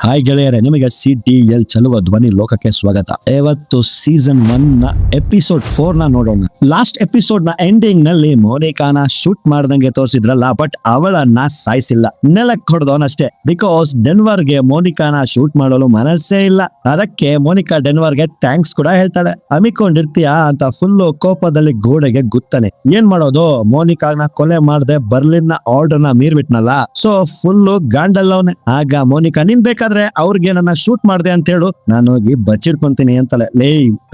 Hi ಗೆಳೆಯರೆ, ನಿಮಗೆ CTL ಚಲುವ ಧ್ವನಿ ಲೋಕಕ್ಕೆ ಸ್ವಾಗತ. ಇವತ್ತು ಸೀಸನ್ 1 ನ ಎಪಿಸೋಡ್ 4 ನ ನೋಡೋಣ. ಲಾಸ್ಟ್ ಎಪಿಸೋಡ್ ನ ಎಂಡಿಂಗ್ ನಲ್ಲಿ ಮೋನಿಕಾನ ಶೂಟ್ ಮಾಡ್ದಂಗೆ ತೋರಿಸಿದ್ರಲ್ಲ, ಬಟ್ ಅವಳನ್ನ ಸಾಯಿಸಿಲ್ಲ, ನೆಲಕ್ಕೆ ಹೊಡೆದವನಷ್ಟೇ. ಬಿಕಾಸ್ ಡೆನ್ವರ್ ಗೆ ಮೋನಿಕಾನ ಶೂಟ್ ಮಾಡಲು ಮನಸ್ಸೇ ಇಲ್ಲ. ಅದಕ್ಕೆ ಮೋನಿಕಾ ಡೆನ್ವರ್ ಗೆ ಥ್ಯಾಂಕ್ಸ್ ಕೂಡ ಹೇಳ್ತಾಳೆ. ಅಮಿಕೊಂಡಿರ್ತೀಯಾ ಅಂತ ಫುಲ್ಲು ಕೋಪದಲ್ಲಿ ಗೋಡೆಗೆ ಗುತ್ತಾನೆ. ಏನ್ ಮಾಡೋದು, ಮೋನಿಕಾನ ಕೊಲೆ ಮಾಡದೆ ಬರ್ಲಿನ್ ನ ಆರ್ಡರ್ ನ ಮೀರ್ಬಿಟ್ನಲ್ಲ, ಸೊ ಫುಲ್ಲು ಗಾಂಡಲ್ಲವನೆ. ಆಗ ಮೋನಿಕಾ ನಿನ್ ಬೇಕಾದ್ರೆ ಅವ್ರಿಗೆ ನನ್ನ ಶೂಟ್ ಮಾಡ್ದೆ ಅಂತ ಹೇಳು, ನಾನು ಹೋಗಿ ಬಚ್ಚಿಡ್ಕೊಂತೀನಿ ಅಂತಾಳೆ.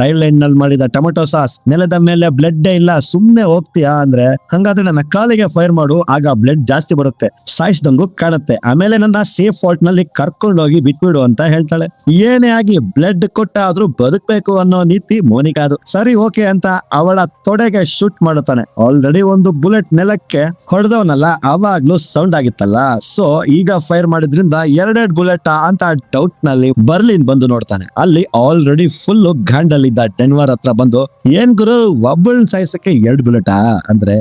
ಥೈಲ್ಯಾಂಡ್ ನಲ್ಲಿ ಮಾಡಿದ ಟೊಮೆಟೊ ಸಾಸ್, ನೆಲದ ಮೇಲೆ ಬ್ಲಡ್ ಇಲ್ಲ, ಸುಮ್ನೆ ಹೋಗ್ತೀಯಾ ಅಂದ್ರೆ ಹಂಗಾದ್ರೆ ನನ್ನ ಕಾಲಿಗೆ ಫೈರ್ ಮಾಡು, ಆಗ ಬ್ಲಡ್ ಜಾಸ್ತಿ ಬರುತ್ತೆ, ಸಾಯಿಸ್ದಂಗು ಕಾಣುತ್ತೆ, ಆಮೇಲೆ ನನ್ನ ಸೇಫ್ ಫಾಲ್ಟ್ ನಲ್ಲಿ ಕರ್ಕೊಂಡು ಹೋಗಿ ಬಿಟ್ಬಿಡು ಅಂತ ಹೇಳ್ತಾಳೆ. ಏನೇ ಆಗಿ ಬ್ಲಡ್ ಕೊಟ್ಟಾದ್ರೂ ಬದುಕ್ಬೇಕು ಅನ್ನೋ ನೀತಿ ಮೋನಿಕಾದು. ಸರಿ ಓಕೆ ಅಂತ ಅವಳ ತೊಡೆಗೆ ಶೂಟ್ ಮಾಡುತ್ತಾನೆ. ಆಲ್ರೆಡಿ ಒಂದು ಬುಲೆಟ್ ನೆಲಕ್ಕೆ ಹೊಡೆದವನಲ್ಲ, ಅವಾಗ್ಲೂ ಸೌಂಡ್ ಆಗಿತ್ತಲ್ಲ, ಸೊ ಈಗ ಫೈರ್ ಮಾಡಿದ್ರಿಂದ ಎರಡೆರಡು ಬುಲೆಟ್ ಅಂತ ಡೌಟ್ ನಲ್ಲಿ ಬರ್ಲಿನ್ ಬಂದು ನೋಡ್ತಾನೆ. ಅಲ್ಲಿ ಆಲ್ರೆಡಿ ಫುಲ್ ಗಾಂಡಲ್ಲಿದ್ದ ಡೆನ್ವರ್ ಹತ್ರ ಬಂದು, ಏನ್ ಗುರು ಒಬ್ಬಳ್ ಸಾಯಿಸಕ್ಕೆ 2 ಬುಲೆಟಾ ಅಂದ್ರೆ,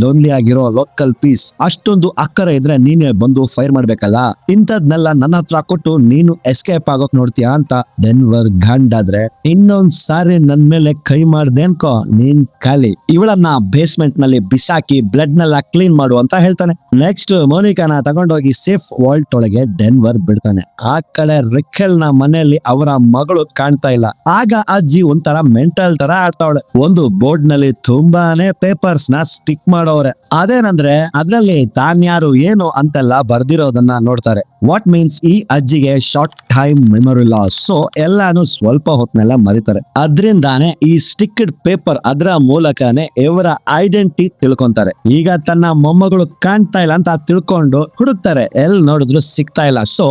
ಲೋನ್ಲಿ ಆಗಿರೋ ಲೋಕಲ್ ಪೀಸ್, ಅಷ್ಟೊಂದು ಅಕ್ಕರೆ ಇದ್ರೆ ನೀನೇ ಬಂದು ಫೈರ್ ಮಾಡ್ಬೇಕಲ್ಲ, ಇಂಥದ್ನೆಲ್ಲ ನನ್ನ ಹತ್ರ ಕೊಟ್ಟು ನೀನು ಎಸ್ಕೇಪ್ ಆಗೋಕ್ ನೋಡ್ತೀಯಾ ಅಂತ ಡೆನ್ವರ್ ಗಾಂಡಾದ್ರೆ, ಇನ್ನೊಂದ್ ಸಾರಿ ನನ್ ಮೇಲೆ ಕೈ ಮಾಡ್ದೆ ಅನ್ಕೋ, ನೀನ್ ಖಾಲಿ, ಇವಳನ್ನ ಬೇಸ್ಮೆಂಟ್ ನಲ್ಲಿ ಬಿಸಾಕಿ ಬ್ಲಡ್ ನೆಲ್ಲ ಕ್ಲೀನ್ ಮಾಡು ಅಂತ ಹೇಳ್ತಾನೆ. ನೆಕ್ಸ್ಟ್ ಮೋನಿಕಾನ ತಗೊಂಡೋಗಿ ಸೇಫ್ ವಾಲ್ಟ್ ಒಳಗೆ ಡೆನ್ವರ್ ಬಿಡ್ತಾನೆ. ಆ ಕಡೆ ರಿಕೆಲ್ ನ ಮನೆಯಲ್ಲಿ ಅವರ ಮಗಳು ಕಾಣ್ತಾ ಇಲ್ಲ. ಆಗ ಅಜ್ಜಿ ಒಂಥರ ಮೆಂಟಲ್ ತರ ಆಡ್ತಾವಳೆ. ಒಂದು ಬೋರ್ಡ್ ನಲ್ಲಿ ತುಂಬಾನೇ ಪೇಪರ್ಸ್ ನ ಸ್ಟಿಕ್ ಮಾಡೋರೆ. ಅದೇನಂದ್ರೆ ಅದ್ರಲ್ಲಿ ತಾನ್ಯಾರು ಏನು ಅಂತೆಲ್ಲ ಬರ್ದಿರೋದನ್ನ ನೋಡ್ತಾರೆ. ವಾಟ್ ಮೀನ್ಸ್ ಈ ಅಜ್ಜಿಗೆ short time memory loss, so ಎಲ್ಲಾನು ಸ್ವಲ್ಪ ಹೊತ್ನೆಲ್ಲ ಮರಿತಾರೆ. ಅದ್ರಿಂದಾನೆ ಈ ಸ್ಟಿಕ್ಡ್ ಪೇಪರ್, ಅದ್ರ ಮೂಲಕನೇ ಇವರ ಐಡೆಂಟಿಟಿ ತಿಳ್ಕೊಂತಾರೆ. ಈಗ ತನ್ನ ಮೊಮ್ಮಗಳು ಕಾಣ್ತಾ ಇಲ್ಲ ಅಂತ ತಿಳ್ಕೊಂಡು ಹುಡುಕ್ತಾರೆ, ಎಲ್ ನೋಡಿದ್ರು ಸಿಗ್ತಾ ಇಲ್ಲ. ಸೊ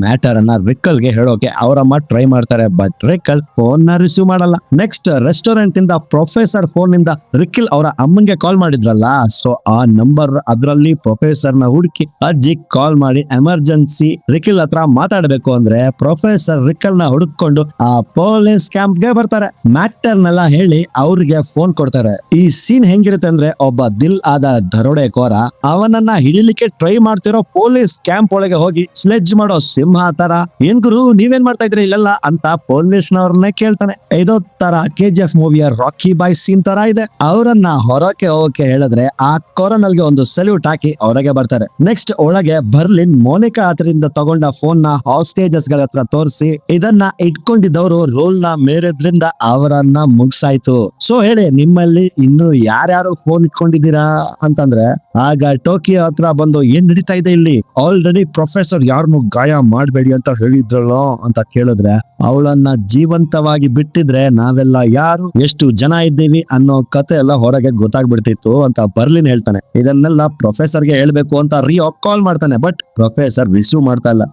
ಮ್ಯಾಟರ್ ಅನ್ನ ರಿಕಲ್ ಗೆ ಹೇಳೋಕೆ ಅವರಮ್ಮ ಟ್ರೈ ಮಾಡ್ತಾರೆ, ಬಟ್ ರಿಕಲ್ ಫೋನ್ ನ ರಿಸೀವ್ ಮಾಡಲ್ಲ. ನೆಕ್ಸ್ಟ್ ರೆಸ್ಟೋರೆಂಟ್ ಇಂದ ಪ್ರೊಫೆಸರ್ ಫೋನ್ ಇಂದ ರಿಕಿಲ್ ಅವರ ಅಮ್ಮಂಗೆ ಕಾಲ್ ಮಾಡಿದ್ರಲ್ಲ, ಸೊ ಆ ನಂಬರ್ ಅದ್ರಲ್ಲಿ ಪ್ರೊಫೆಸರ್ ನ ಹುಡುಕಿ ಅಜ್ಜಿ ಕಾಲ್ ಮಾಡಿ ಎಮರ್ಜೆನ್ಸಿ ರಿಕಿಲ್ ಹತ್ರ ಮಾತಾಡ್ಬೇಕು ಅಂದ್ರೆ ಪ್ರೊಫೆಸರ್ ರಿಕಲ್ ನ ಹುಡುಕೊಂಡು ಆ ಪೊಲೀಸ್ ಕ್ಯಾಂಪ್ ಗೆ ಬರ್ತಾರೆ. ಮ್ಯಾಟರ್ ನೆಲ್ಲ ಹೇಳಿ ಅವ್ರಿಗೆ ಫೋನ್ ಕೊಡ್ತಾರೆ. ಈ ಸೀನ್ ಹೆಂಗಿರುತ್ತೆ ಅಂದ್ರೆ, ಒಬ್ಬ ದಿಲ್ ಆದ ದರೋಡೆಕೋರ ಅವನನ್ನ ಹಿಡಿಲಿಕ್ಕೆ ಟ್ರೈ ಮಾಡ್ತಿರೋ ಪೊಲೀಸ್ ಕ್ಯಾಂಪ್ ಒಳಗೆ ಹೋಗಿ ಸ್ಲೆಡ್ಜ್ ಮಾಡೋ ಸಿಂಹ ತರ, ಏನ್ ಗುರು ನೀವೇನ್ ಮಾಡ್ತಾ ಇದ್ರಿ ಇಲ್ಲೆಲ್ಲ ಅಂತ ಪೊಲೀಸ್ನವ್ರನ್ನೇ ಕೇಳ್ತಾನೆ. ಇದೋ ತರ KGF ಮೂವಿಯ ರಾಕಿ ಬಾಯ್ ಸೀನ್ ತರ ಇದೆ. ಅವರನ್ನ ಹೊರಕ್ಕೆ ಹೋಗಕ್ಕೆ ಹೇಳಿದ್ರೆ ಆ ಕೊರನಲ್ಗೆ ಒಂದು ಸಲ್ಯೂಟ್ ಹಾಕಿ ಹೊರಗೆ ಬರ್ತಾರೆ. ನೆಕ್ಸ್ಟ್ ಒಳಗೆ ಬರ್ಲಿನ್ ಮೋನಿಕಾ ಹತ್ರದಿಂದ ತಗೊಂಡ ಫೋನ್ ನ ಹಾಸ್ಟೇಜಸ್ ಗಳ ಹತ್ರ ತೋರಿಸಿ, ಇದನ್ನ ಇಟ್ಕೊಂಡಿದ್ದವರು ರೂಲ್ ನ ಮೇರಿದ್ರಿಂದ ಅವರನ್ನ ಮುಗ್ಸಾಯ್ತು, ಸೊ ಹೇಳಿ ನಿಮ್ಮಲ್ಲಿ ಇನ್ನು ಯಾರ್ಯಾರು ಫೋನ್ ಇಟ್ಕೊಂಡಿದ್ದೀರಾ ಅಂತಂದ್ರೆ, ಆಗ ಟೋಕಿಯೋ ಹತ್ರ ಬಂದು ಏನ್ ನಡೀತಾ ಇದೆ ಇಲ್ಲಿ, ಆಲ್ರೆಡಿ ಪ್ರೊಫೆಸರ್ ಯಾರನ್ನು ಗಾಯ ಮಾಡಬೇಡಿ ಅಂತ ಹೇಳಿದ್ರಲ್ಲೋ ಅಂತ ಕೇಳಿದ್ರೆ, ಅವಳನ್ನ ಜೀವಂತವಾಗಿ ಬಿಟ್ಟಿದ್ರೆ ನಾವೆಲ್ಲ ಯಾರು ಎಷ್ಟು ಜನ ಇದ್ದೀವಿ ಅನ್ನೋ ಕತೆ ಎಲ್ಲ ಹೊರಗೆ ಗೊತ್ತಾಗ್ಬಿಡ್ತಿತ್ತು ಅಂತ ಬರ್ಲಿನ್ ಹೇಳ್ತಾನೆ. ಇದನ್ನೆಲ್ಲ ಪ್ರೊಫೆಸರ್ಗೆ ಹೇಳ್ಬೇಕು ಅಂತ ರಿಯೋ ಕಾಲ್ ಮಾಡ್ತಾನೆ, ಬಟ್ ಪ್ರೊಫೆಸರ್ ರಿಸೀವ್ ಮಾಡ್ತಾ ಇಲ್ಲ.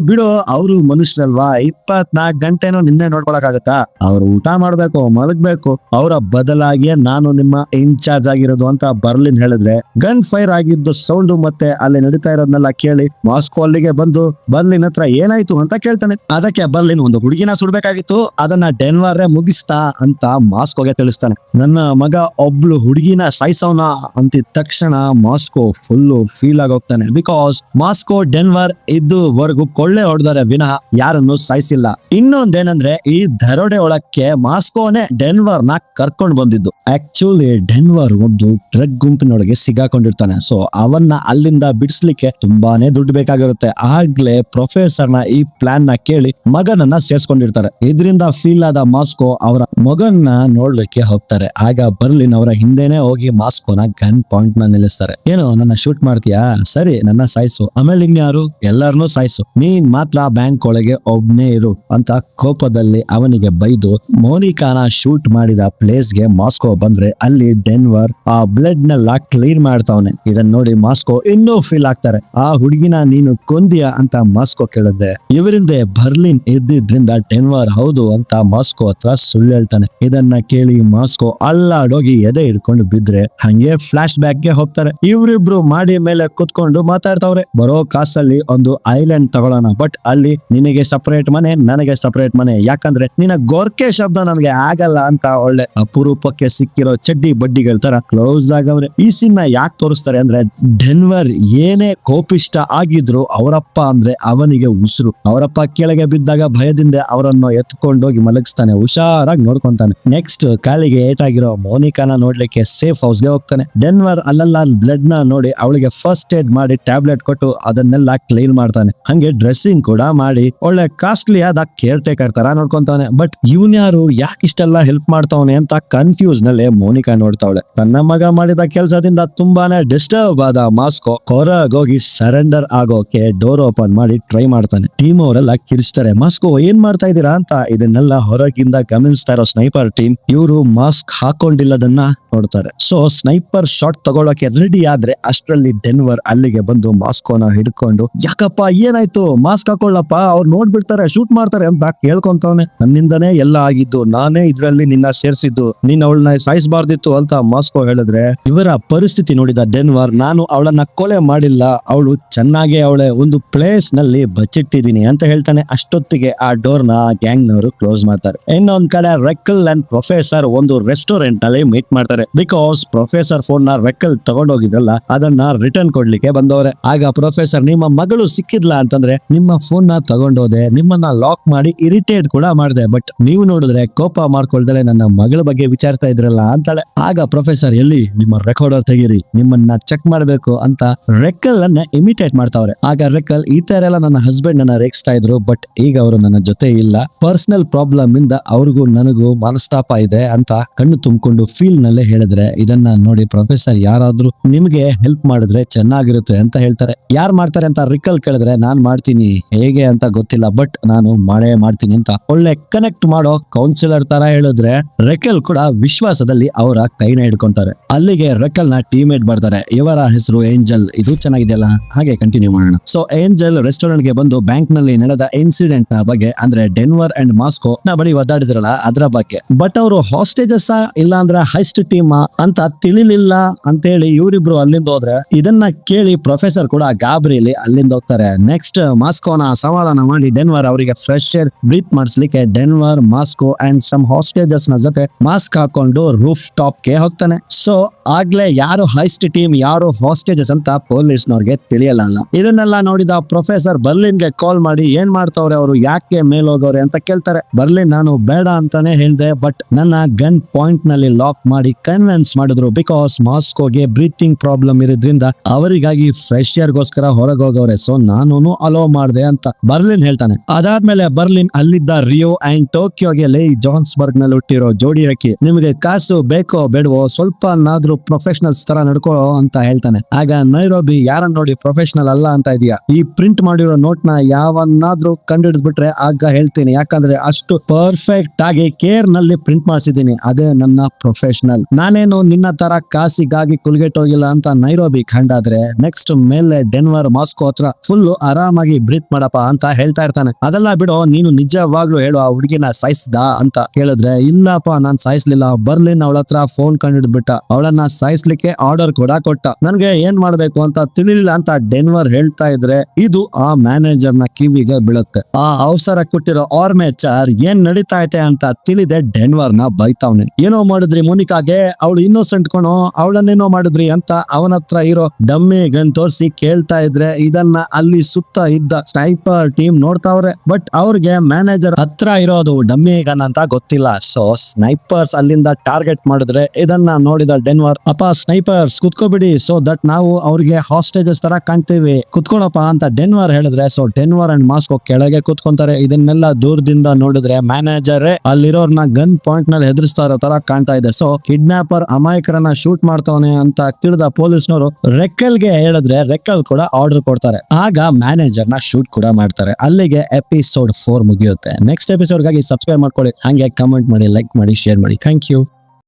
ಬಿಡು, ಅವರು ಮನುಷ್ಯರಲ್ವಾ, 24 ಗಂಟೆನೂ ನಿನ್ನೆ ನೋಡ್ಕೊಳಕಾಗತ್ತಾ, ಅವ್ರು ಊಟ ಮಾಡ್ಬೇಕು, ಮಲಗ್ಬೇಕು, ಅವರ ಬದಲಾಗಿಯೇ ನಾನು ನಿಮ್ಮ ಇನ್ಚಾರ್ಜ್ ಆಗಿರೋದು ಅಂತ ಬರ್ಲಿನ್ ಹೇಳಿದ್ರೆ, ಗನ್ ಫೈರ್ ಆಗಿದ್ದು ಸೌಂಡ್ ಮತ್ತೆ ಅಲ್ಲಿ ನಡೀತಾ ಇರೋದನ್ನೆಲ್ಲ ಕೇಳಿ ಮಾಸ್ಕೋ ಅಲ್ಲಿಗೆ ಬಂದು ಬರ್ಲಿನ್ ಹತ್ರ ಏನಾಯ್ತು ಅಂತ ಕೇಳ್ತಾನೆ. ಅದಕ್ಕೆ ಬರ್ಲಿನ್ ಒಂದು ಹುಡುಗಿನ ಸುಡ್ಬೇಕಾಗಿತ್ತು, ಅದನ್ನ ಡೆನ್ವರ್ ಮುಗಿಸ್ತಾ ಅಂತ ಮಾಸ್ಕೋಗೆ ತಿಳಿಸ್ತಾನೆ. ನನ್ನ ಮಗ ಒಬ್ಳು ಹುಡುಗಿನ ಸಾಯಿಸೋನ ಅಂತಿದ ತಕ್ಷಣ ಮಾಸ್ಕೋ ಫುಲ್ಲು ಫೀಲ್ ಆಗೋಗ್ತಾನೆ. ಬಿಕಾಸ್ ಮಾಸ್ಕೋ ಡೆನ್ವರ್ ಇದುವರೆಗೂ ಕೊಳ್ಳೆ ಹೊಡೆದರೆ ವಿನಃ ಯಾರನ್ನು ಸಾಯಿಸಿಲ್ಲ. ಇನ್ನೊಂದೇನಂದ್ರೆ, ಈ ದರೋಡೆ ಒಳಕ್ಕೆ ಮಾಸ್ಕೋನೆ ಡೆನ್ವರ್ ನ ಕರ್ಕೊಂಡು ಬಂದಿದ್ದು. ಆಕ್ಚುಲಿ ಡೆನ್ವರ್ ಒಂದು ಡ್ರಗ್ ಗುಂಪಿನೊಳಗೆ ಸಿಗಾಕೊಂಡಿರ್ತಾನೆ, ಸೊ ಅವನ್ನ ಅಲ್ಲಿಂದ ಬಿಡಿಸ್ಲಿಕ್ಕೆ ತುಂಬಾನೇ ದುಡ್ಡು ಬೇಕಾಗಿರುತ್ತೆ. ಆಗ್ಲೇ ಪ್ರೊಫೆಸರ್ ನ ಈ ಪ್ಲಾನ್ ನ ಕೇಳಿ ಮಗನನ್ನ ಸೇರ್ಸ್ಕೊಂಡಿರ್ತಾರೆ. ಇದರಿಂದ ಫೀಲ್ ಆದ ಮಾಸ್ಕೋ ಅವರ ಮಗನ್ನ ನೋಡ್ಲಿಕ್ಕೆ ಹೋಗ್ತಾರೆ. ಆಗ ಬರ್ಲಿನ್ ಅವರ ಹಿಂದೆನೆ ಹೋಗಿ ಮಾಸ್ಕೋನ ಗನ್ ಪಾಯಿಂಟ್ ನ ನಿಲ್ಲಿಸ್ತಾರೆ. ಏನು ನನ್ನ ಶೂಟ್ ಮಾಡ್ತೀಯಾ, ಸರಿ ನನ್ನ ಸಾಯಿಸು, ಆಮೇಲೆ ಇನ್ಯಾರು, ಎಲ್ಲರನ್ನೂ ಸಾಯಿಸು, ನೀನ್ ಮಾತ್ರ ಬ್ಯಾಂಕ್ ಒಳಗೆ ಒಬ್ನೇ ಇರು ಅಂತ ಕೋಪದಲ್ಲಿ ಅವನಿಗೆ ಬೈದು ಮೋನಿಕಾನ ಶೂಟ್ ಮಾಡಿದ ಪ್ಲೇಸ್ ಗೆ ಮಾಸ್ಕೋ ಬಂದ್ರೆ, ಅಲ್ಲಿ ಡೆನ್ವರ್ ಆ ಬ್ಲಡ್ ನೆಲ್ಲ ಕ್ಲೀನ್ ಮಾಡ್ತಾವನೆ. ಇದನ್ನ ನೋಡಿ ಮಾಸ್ಕೋ ಇನ್ನೂ ಫೀಲ್ ಆಗ್ತಾರೆ. ಆ ಹುಡುಗಿನ ನೀನು ಕೊಂದಿಯಾ ಅಂತ ಮಾಸ್ಕೋ ಕೇಳಿದ್ದೆ. ಇವರಿಂದ ಬರ್ಲಿನ್ ಇದ್ದಿದ್ರಿಂದ ಡೆನ್ವರ್ ಹೌದು ಅಂತ ಮಾಸ್ಕೋ ಹತ್ರ ಸುಳ್ಳು ಹೇಳ್ತಾನೆ. ಇದನ್ನ ಕೇಳಿ ಮಾಸ್ಕೋ ಅಲ್ಲಾಡೋಗಿ ಎದೆ ಹಿಡ್ಕೊಂಡು ಬಿದ್ರೆ ಹಂಗೆ ಫ್ಲಾಶ್ ಬ್ಯಾಕ್ ಗೆ ಹೋಗ್ತಾರೆ. ಇವರಿಬ್ರು ಮಾಡಿ ಮೇಲೆ ಕುತ್ಕೊಂಡು ಮಾತಾಡ್ತಾವ್ರೆ. ಬರೋ ಕಾಸಲ್ಲಿ ಒಂದು ಐಲ್ಯಾಂಡ್ ತಗೊಳ್ಳೋಣ, ಬಟ್ ಅಲ್ಲಿ ನಿನಗೆ ಸಪರೇಟ್ ಮನೆ, ನನಗೆ ಸಪರೇಟ್ ಮನೆ, ಯಾಕಂದ್ರೆ ನಿನ್ನ ಗೋರ್ಕೆ ಶಬ್ದ ನನಗೆ ಆಗಲ್ಲ ಅಂತ ಒಳ್ಳೆ ಅಪರೂಪಕ್ಕೆ ಸಿಕ್ಕಿರೋ ಚಡ್ಡಿ ಬಡ್ಡಿಗಳ ತರ ಕ್ಲೋಸ್ ಆಗವ್ರೆ. ಈ ಸೀನ್ ನ ಯಾಕೆ ತೋರಿಸ್ತಾರೆ ಅಂದ್ರೆ, ಡೆನ್ವರ್ ಏನೇ ಕೋಪಿಷ್ಟ ಆಗಿದ್ರು ಅವರಪ್ಪ ಅಂದ್ರೆ ಅವನಿಗೆ ಉಸಿರು. ಅವರಪ್ಪ ಕೆಳಗೆ ಬಿದ್ದಾಗ ಭಯದಿಂದ ಅವರನ್ನು ಎತ್ಕೊಂಡೋಗಿ ಮಲಗಿಸ್ತಾನೆ, ಹುಷಾರಾಗಿ ನೋಡ್ಕೊಂತಾನೆ. ನೆಕ್ಸ್ಟ್ ಕಾಲಿಗೆ ಏಟಾಗಿರೋ ಮೋನಿಕಾನ ನೋಡ್ಲಿಕ್ಕೆ ಸೇಫ್ ಹೌಸ್ಗೆ ಹೋಗ್ತಾನೆ. ಡೆನ್ವರ್ ಅಲ್ಲೆಲ್ಲ ಬ್ಲಡ್ ನ ನೋಡಿ ಅವಳಿಗೆ ಫಸ್ಟ್ ಏಡ್ ಮಾಡಿ ಟ್ಯಾಬ್ಲೆಟ್ ಕೊಟ್ಟು ಅದನ್ನೆಲ್ಲ ಕ್ಲೀನ್ ಮಾಡ್ತಾನೆ. ಹಂಗೆ ಡ್ರೆಸ್ಸಿಂಗ್ ಕೂಡ ಮಾಡಿ ಒಳ್ಳೆ ಕಾಸ್ಟ್ಲಿ ಆದ ಕೇರ್ ಟೇಕರ್ ತರ ನೋಡ್ಕೊಂತಾನೆ. ಬಟ್ ಇವನ್ ಯಾರು, ಯಾಕೆ ಇಷ್ಟೆಲ್ಲ ಹೆಲ್ಪ್ ಮಾಡ್ತಾವನೆ ಅಂತ ಕನ್ಫ್ಯೂಸ್ ನಲ್ಲಿ ಮೋನಿಕಾ ನೋಡ್ತಾವಳೆ. ತನ್ನ ಮಗ ಮಾಡಿದ ಕೆಲಸದಿಂದ ತುಂಬಾನೇ ಡಿಸ್ಟರ್ಬ್ ಆದ ಮಾಸ್ಕೋ ಹೊರಗೋಗಿ ಸರೆಂಡರ್ ಆಗೋಕೆ ಡೋರ್ ಓಪನ್ ಮಾಡಿ ಟ್ರೈ ಮಾಡ್ತಾನೆ. ಟೀಮ್ ಅವರೆಲ್ಲ ಕಿರಿಸ್ತಾರೆ, ಮಾಸ್ಕೋ ಏನ್ ಮಾಡ್ತಾ ಇದೀರಾ ಅಂತ. ಇದನ್ನೆಲ್ಲ ಹೊರಗಿಂದ ಗಮನಿಸ್ತಾ ಇರೋ ಸ್ನೈಪರ್ ಟೀಮ್ ಇವರು ಮಾಸ್ಕ್ ಹಾಕೊಂಡಿಲ್ಲದನ್ನ ನೋಡ್ತಾರೆ. ಸೊ ಸ್ನೈಪರ್ ಶಾಟ್ ತಗೊಳಕ್ಕೆ ರೆಡಿ ಆದ್ರೆ ಅಷ್ಟರಲ್ಲಿ ಡೆನ್ವರ್ ಅಲ್ಲಿಗೆ ಬಂದು ಮಾಸ್ಕೋನ ಹಿಡ್ಕೊಂಡು, ಯಾಕಪ್ಪ ಏನಾಯ್ತು, ಮಾಸ್ಕ್ ಹಾಕೊಳ್ಳಪ್ಪ, ಅವ್ರು ನೋಡ್ಬಿಡ್ತಾರೆ, ಶೂಟ್ ಮಾಡ್ತಾರೆ ಅಂತ ಕೇಳ್ಕೊಂತವನೆ. ನನ್ನಿಂದನೇ ಎಲ್ಲ ಆಗಿದ್ದು, ನಾನೇ ಇದ್ರಲ್ಲಿ ನಿನ್ನ ಸೇರ್ಸಿದ್ದು, ನೀನ್ ಅವಳನ್ನ ಸಾಯಿಸಬಾರ್ದಿತ್ತು ಅಂತ ಮಾಸ್ಕೋ ಹೇಳಿದ್ರೆ, ಇವರ ಪರಿಸ್ಥಿತಿ ನೋಡಿದ ಡೆನ್ವರ್, ನಾನು ಅವಳನ್ನ ಕೊಲೆ ಮಾಡಿಲ್ಲ, ಅವಳು ಚೆನ್ನಾಗಿ ಅವಳೆ ಒಂದು ಪ್ಲೇಸ್ ನಲ್ಲಿ ಬಚ್ಚಿಟ್ಟಿದೀನಿ ಅಂತ ಹೇಳ್ತಾನೆ. ಅಷ್ಟೊತ್ತಿಗೆ ಆ ಡೋರ್ ನ ಗ್ಯಾಂಗ್ ನವರು ಕ್ಲೋಸ್ ಮಾಡ್ತಾರೆ. ಇನ್ನೊಂದ್ ಕಡೆ ರೆಕ್ಕಲ್ ಅಂಡ್ ಪ್ರೊಫೆಸರ್ ಒಂದು ರೆಸ್ಟೋರೆಂಟ್ ನಲ್ಲಿ ಮೀಟ್ ಮಾಡ್ತಾರೆ. ಬಿಕಾಸ್ ಪ್ರೊಫೆಸರ್ ಫೋನ್ ನ ರೆಕ್ಕಲ್ ತಗೊಂಡೋಗಿದ್ರಲ್ಲ ಅದನ್ನ ರಿಟರ್ನ್ ಕೊಡ್ಲಿಕ್ಕೆ ಬಂದವ್ರೆ. ಆಗ ಪ್ರೊಫೆಸರ್, ನಿಮ್ಮ ಮಗಳು ಸಿಕ್ಕಿದ್ಲಾ ಅಂತಂದ್ರೆ, ನಿಮ್ಮ ಫೋನ್ ನ ತಗೊಂಡೋದೆ, ನಿಮ್ಮನ್ನ ಲಾಕ್ ಮಾಡಿ ಇರಿಟೇಟ್ ಕೂಡ ಮಾಡಿದೆ, ಬಟ್ ನೀವು ನೋಡಿದ್ರೆ ಕೋಪ ಮಾಡ್ಕೊಳ್ದಲೆ ನನ್ನ ಮಗಳ ಬಗ್ಗೆ ವಿಚಾರಿಸ್ತಾ ಇದ್ರಲ್ಲ ಅಂತಾಳೆ. ಆಗ ಪ್ರೊಫೆಸರ್, ಎಲ್ಲಿ ನಿಮ್ಮ ರೆಕಾರ್ಡರ್ ತೆಗೀರಿ, ನಿಮ್ಮನ್ನ ಚೆಕ್ ಮಾಡ್ಬೇಕು ಅಂತ ರೆಕ್ಕಲ್ ಅನ್ನ ಇಮಿಟೇಟ್ ಮಾಡ್ತಾವ್ರೆ. ಆಗ ರೆಕ್ಕಲ್, ಈ ತರ ಎಲ್ಲ ನನ್ನ ಹಸ್ಬೆಂಡ್ ನನ್ನ ರೇಗಿಸ್ತಾ ಇದ್ರು, ಬಟ್ ಈಗ ಅವರು ನನ್ನ ಜೊತೆ ಇಲ್ಲ, ಪರ್ಸನಲ್ ಪ್ರಾಬ್ಲಮ್ ಇಂದ ಅವ್ರಿಗೂ ನನಗೂ ಮನಸ್ತಾಪ ಇದೆ ಅಂತ ಕಣ್ಣು ತುಂಬಿಕೊಂಡು ಫೀಲ್ ನಲ್ಲೇ ಹೇಳಿದ್ರೆ, ಇದನ್ನ ನೋಡಿ ಪ್ರೊಫೆಸರ್, ಯಾರಾದ್ರೂ ನಿಮ್ಗೆ ಹೆಲ್ಪ್ ಮಾಡಿದ್ರೆ ಚೆನ್ನಾಗಿರುತ್ತೆ ಅಂತ ಹೇಳ್ತಾರೆ. ಯಾರು ಮಾಡ್ತಾರೆ ಅಂತ ರಿಕಲ್ ಕೇಳಿದ್ರೆ, ನಾನ್ ಮಾಡ್ತೀನಿ, ಹೇಗೆ ಅಂತ ಗೊತ್ತಿಲ್ಲ, ಬಟ್ ನಾನು ಮಾಡೇ ಮಾಡ್ತೀನಿ ಅಂತ ಒಳ್ಳೆ ಕನೆಕ್ಟ್ ಮಾಡೋ ಕೌನ್ಸಿಲರ್ ತರ ಹೇಳಿದ್ರೆ, ರೆಕಲ್ ಕೂಡ ವಿಶ್ವಾಸದಲ್ಲಿ ಅವರ ಕೈನ ಹಿಡ್ಕೊಂತಾರೆ. ಅಲ್ಲಿಗೆ ರೆಕಲ್ ನ ಟೀಮೇಟ್ ಬರ್ತಾರೆ, ಇವರ ಹೆಸರು ಏಂಜಲ್. ಇದು ಚೆನ್ನಾಗಿದೆಯಲ್ಲ, ಹಾಗೆ ಕಂಟಿನ್ಯೂ ಮಾಡೋಣ. ಸೊ ಏಂಜಲ್ ರೆಸ್ಟೋರೆಂಟ್ ಗೆ ಬಂದು ಬ್ಯಾಂಕ್ ನಲ್ಲಿ ನಡೆದ ಇನ್ಸಿಡೆಂಟ್ ನ ಬಗ್ಗೆ, ಅಂದ್ರೆ ಡೆನ್ವರ್ ಅಂಡ್ ಮಾಸ್ಕೋ ನ ಬಳಿ ಒದ್ದಾಡಿದ್ರಲ್ಲ ಅದರ ಬಗ್ಗೆ, ಬಟ್ ಅವರು ಹಾಸ್ಟೇಜಸ್ ಇಲ್ಲ ಅಂದ್ರೆ ಹೈಸ್ಟ್ ಟೀಮ್ ಅಂತ ತಿಳಿಲಿಲ್ಲ ಅಂತ ಹೇಳಿ ಇವರಿಬ್ರು ಅಲ್ಲಿಂದ ಹೋದ್ರೆ, ಇದನ್ನ ಕೇಳಿ ಪ್ರೊಫೆಸರ್ ಕೂಡ ಗಾಬರಿಯಲ್ಲಿ ಅಲ್ಲಿಂದ ಹೋಗ್ತಾರೆ. ನೆಕ್ಸ್ಟ್ ಮಾಸ್ಕೋನ ಸಮಾಧಾನ ಮಾಡಿ ಡೆನ್ವರ್ ಅವರಿಗೆ ಫ್ರೆಶ್ ಏರ್ ಬ್ರೀತ್ ಮಾಡಿಸ್ಲಿಕ್ಕೆ Denver, Moscow and some hostages ನ ಜೊತೆ ಮಾಸ್ಕ್ ಹಾಕೊಂಡು ರೂಫ್ ಟಾಪ್ ಗೆ ಹೋಗ್ತಾನೆ. ಸೊ ಆಗ್ಲೇ ಯಾರು ಹೈಸ್ಟ್ ಟೀಮ್ ಯಾರು ಹಾಸ್ಟೇಜಸ್ ಅಂತ ಪೊಲೀಸ್ನವ್ರಿಗೆ ತಿಳಿಯಲ್ಲ. ಇದನ್ನೆಲ್ಲ ನೋಡಿದ ಪ್ರೊಫೆಸರ್ ಬರ್ಲಿನ್ಗೆ ಕಾಲ್ ಮಾಡಿ, ಏನ್ ಮಾಡ್ತಾವ್ರೆ ಅವರು, ಯಾಕೆ ಮೇಲ್ ಹೋಗೋರೆ ಅಂತ ಕೇಳ್ತಾರೆ. ಬರ್ಲಿನ್, ನಾನು ಬೇಡ ಅಂತಾನೆ ಹೇಳ್ದೆ, ಬಟ್ ನನ್ನ ಗನ್ ಪಾಯಿಂಟ್ ನಲ್ಲಿ ಲಾಕ್ ಮಾಡಿ ಕನ್ವಿನ್ಸ್ ಮಾಡಿದ್ರು, ಬಿಕಾಸ್ ಮಾಸ್ಕೋಗೆ ಬ್ರೀತಿಂಗ್ ಪ್ರಾಬ್ಲಮ್ ಇರೋದ್ರಿಂದ ಅವರಿಗಾಗಿ ಫ್ರೆಶ್ ಏರ್ ಗೋಸ್ಕರ ಹೊರಗೆ ಹೋಗವ್ರೆ, ಸೊ ನಾನು ಅಲೋ ಮಾಡಿದೆ ಅಂತ ಬರ್ಲಿನ್ ಹೇಳ್ತಾನೆ. ಅದಾದ್ಮೇಲೆ ಬರ್ಲಿನ್ ಅಲ್ಲಿದ್ದ ರಿಯೋ ಅಂಡ್ ಟೋಕಿಯೋಗೆ, ಲೇ ಜಾನ್ಸ್ಬರ್ಗ್ ನಲ್ಲಿ ಹುಟ್ಟಿರೋ ಜೋಡಿ ಹಾಕಿ, ನಿಮಗೆ ಕಾಸು ಬೇಕೋ ಬೇಡವೋ, ಸ್ವಲ್ಪ ನಾದ್ರೂ ಪ್ರೊಫೆಷನಲ್ಸ್ ತರ ನಡ್ಕೊಳ್ಳೋ ಅಂತ ಹೇಳ್ತಾನೆ. ಆಗ ನೈರೋಬಿ, ಯಾರನ್ನ ನೋಡಿ ಪ್ರೊಫೆಷನಲ್ ಅಲ್ಲ ಅಂತ ಇದೆಯಾ, ಈ ಪ್ರಿಂಟ್ ಮಾಡಿರೋ ನೋಟ್ ನ ಯಾವನ್ನಾದ್ರೂ ಕಂಡಿಡಿದ್ಬಿಟ್ರೆ ಆಗ ಹೇಳ್ತೀನಿ, ಯಾಕಂದ್ರೆ ಅಷ್ಟು ಪರ್ಫೆಕ್ಟ್ ಆಗಿ ಕೇರ್ ನಲ್ಲಿ ಪ್ರಿಂಟ್ ಮಾಡಿಸಿದೀನಿ, ಅದೇ ನನ್ನ ಪ್ರೊಫೆಷನಲ್. ನಾನೇನು ನಿನ್ನ ತರ ಕಾಸಿಗಾಗಿ ಕುಲ್ಗೆಟ್ಟೋಗಿಲ್ಲ ಅಂತ ನೈರೋಬಿ ಕಂಡಾದ್ರೆ, ನೆಕ್ಸ್ಟ್ ಮೇಲೆ ಡೆನ್ವರ್ ಮಾಸ್ಕೋ ಹತ್ರ ಫುಲ್ ಆರಾಮಾಗಿ ಬ್ರೀತ್ ಮಾಡಪ್ಪ ಅಂತ ಹೇಳ್ತಾ ಇರ್ತಾನೆ. ಅದೆಲ್ಲ ಬಿಡೋ, ನೀನು ನಿಜವಾಗ್ಲೂ ಹೇಳು, ಆ ಹುಡುಗಿನ ಸಾಯಿಸ್ದ ಅಂತ ಹೇಳಿದ್ರೆ, ಇಲ್ಲಪ್ಪ ನಾನ್ ಸಾಯಿಸ್ಲಿಲ್ಲ, ಬರ್ಲಿನ್ ಅವಳ ಹತ್ರ ಫೋನ್ ಕಂಡಿಡ್ಬಿಟ್ಟ, ಅವಳನ್ನ ಸಾಯಿಸ್ಲಿಕ್ಕೆ ಆರ್ಡರ್ ಕೂಡ ಕೊಟ್ಟ, ನನ್ಗೆ ಏನ್ ಮಾಡ್ಬೇಕು ಅಂತ ತಿಳಿಲಿಲ್ಲ ಅಂತ ಡೆನ್ವರ್ ಹೇಳ್ತಾ ಇದ್ರೆ, ಇದು ಆ ಮ್ಯಾನೇಜರ್ ನ ಕಿವಿಗೆ ಬೀಳುತ್ತೆ. ಆ ಅವಸರ ಕೊಟ್ಟಿರೋ ಆರ್ಮೇಚರ್ ಏನ್ ನಡೀತಾ ಐತೆ ಅಂತ ತಿಳಿದೆ ಡೆನ್ವರ್ ನ ಬೈತಾವ್ನೆ. ಏನೋ ಮಾಡಿದ್ರಿ ಮೋನಿಕಾಗೆ, ಅವಳು ಇನ್ನೋಸೆಂಟ್ ಕಣೋ, ಅವಳನ್ನೇನೋ ಮಾಡಿದ್ರಿ ಅಂತ ಅವನ ಹತ್ರ ಇರೋ ಡಮ್ಮಿ ಗನ್ ತೋರಿಸಿ ಕೇಳ್ತಾ ಇದ್ರೆ, ಇದನ್ನ ಅಲ್ಲಿ ಸುತ್ತ ಇದ್ದ ಸ್ನೈಪರ್ ಟೀಮ್ ನೋಡ್ತಾವ್ರೆ, ಬಟ್ ಅವ್ರಿಗೆ ಮ್ಯಾನೇಜರ್ ಹತ್ರ ಇರೋದು ಡಮ್ಮಿ ಗನ್ ಅಂತ ಗೊತ್ತಿಲ್ಲ. ಸೊ ಸ್ನೈಪರ್ಸ್ ಅಲ್ಲಿಂದ ಟಾರ್ಗೆಟ್ ಮಾಡಿದ್ರೆ, ಇದನ್ನ ನೋಡಿದ ಡೆನ್ವರ್, ಅಪ್ಪ ಸ್ನೈಪರ್ಸ್ ಕುತ್ಕೋಬಿಡಿ, ಸೊ ದಟ್ ನಾವು ಅವ್ರಿಗೆ ಹಾಸ್ಟೇಜಸ್ ತರ ಕಾಣ್ತೀವಿ, ಕುತ್ಕೊಳಪ್ಪ ಅಂತ ಡೆನ್ವರ್ ಹೇಳಿದ್ರೆ, ಸೊ ಡೆನ್ವರ್ ಅಂಡ್ ಮಾಸ್ಕೋ ಕೆಳಗೆ ಕುತ್ಕೊಂತಾರೆ. ಇದನ್ನೆಲ್ಲ ದೂರದಿಂದ ನೋಡಿದ್ರೆ ಮ್ಯಾನೇಜರ್ ಅಲ್ಲಿರೋರ್ನ ಗನ್ ಪಾಯಿಂಟ್ ನಲ್ಲಿ ಹೆದರ್ಸ್ತಾ ಇರೋ ತರ ಕಾಣ್ತಾ ಇದೆ. ಸೊ ಕಿಡ್ನಾಪರ್ ಅಮಾಯಕರನ್ನ ಶೂಟ್ ಮಾಡ್ತಾವನೆ ಅಂತ ತಿಳಿದ ಪೊಲೀಸ್ನವರು ರೆಕ್ಕಲ್ಗೆ ಹೇಳಿದ್ರೆ, ರೆಕ್ಕಲ್ ಕೂಡ ಆರ್ಡರ್ ಕೊಡ್ತಾರೆ. ಆಗ ಮ್ಯಾನೇಜರ್ ನ ಶೂಟ್ ಕೂಡ ಮಾಡ್ತಾರೆ. ಅಲ್ಲಿಗೆ ಎಪಿಸೋಡ್ 4 ಮುಗಿಯುತ್ತೆ. ನೆಕ್ಸ್ಟ್ ಎಪಿಸೋಡ್ ಗಾಗಿ ಸಬ್ಸ್ಕ್ರೈಬ್ ಮಾಡ್ಕೊಳ್ಳಿ, ಹಂಗೆ ಕಮೆಂಟ್ ಮಾಡಿ, ಲೈಕ್ ಮಾಡಿ, ಶೇರ್ ಮಾಡಿ. Thank you.